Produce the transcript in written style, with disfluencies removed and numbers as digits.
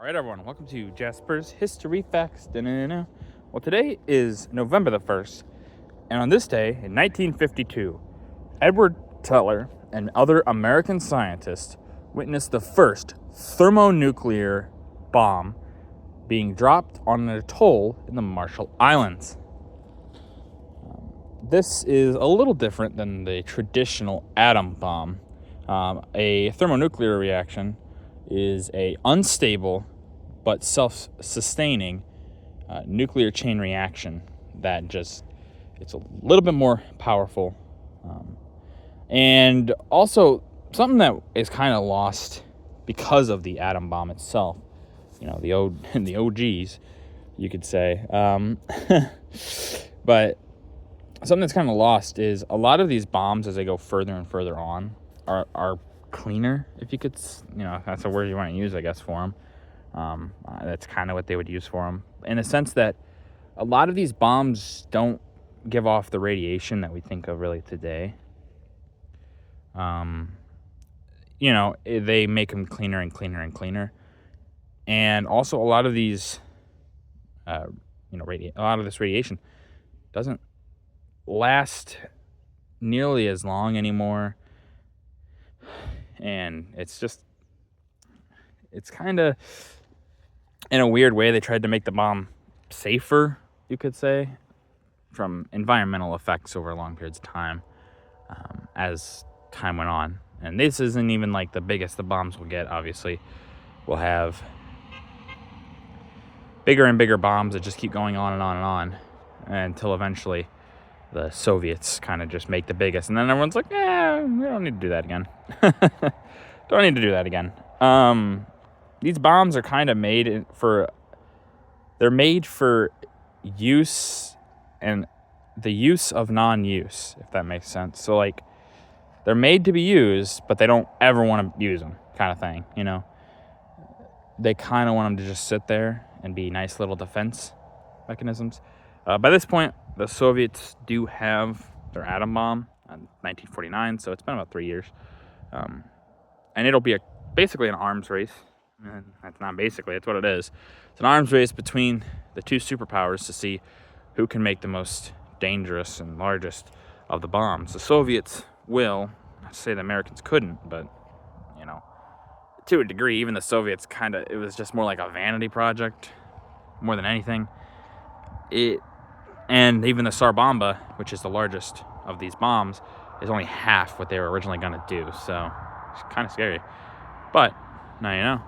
All right, everyone, welcome to Jasper's History Facts. Da-na-na-na. Well, today is November the 1st, and on this day in 1952, Edward Teller and other American scientists witnessed the first thermonuclear bomb being dropped on an atoll in the Marshall Islands. This is a little different than the traditional atom bomb. A thermonuclear reaction is a unstable but self-sustaining nuclear chain reaction that it's a little bit more powerful. And also something that is kind of lost because of the atom bomb itself. You know, the OGs, you could say. But something that's kind of lost is a lot of these bombs, as they go further and further on, are cleaner, if you could, that's a word you want to use, I guess, for them. That's kind of what they would use for them, in the sense that a lot of these bombs don't give off the radiation that we think of really today. They make them cleaner and cleaner and cleaner. And also a lot of these, a lot of this radiation doesn't last nearly as long anymore. And it's kind of, in a weird way, they tried to make the bomb safer, you could say, from environmental effects over long periods of time, as time went on. And this isn't even like the biggest the bombs will get. Obviously, we'll have bigger and bigger bombs that just keep going on and on and on until eventually the Soviets kind of just make the biggest. And then everyone's like, we don't need to do that again. Don't need to do that again. These bombs are kind of made for use and the use of non-use, if that makes sense. So, like, they're made to be used, but they don't ever want to use them, kind of thing, you know? They kind of want them to just sit there and be nice little defense mechanisms. By this point, the Soviets do have their atom bomb in 1949, so it's been about 3 years. And it'll be basically an arms race. And that's not basically, it's what it is. It's an arms race between the two superpowers to see who can make the most dangerous and largest of the bombs. The Soviets will, not to say the Americans couldn't, but, to a degree, even the Soviets it was just more like a vanity project more than anything. And even the Tsar Bomba, which is the largest of these bombs, is only half what they were originally going to do. So it's kind of scary. But now you know.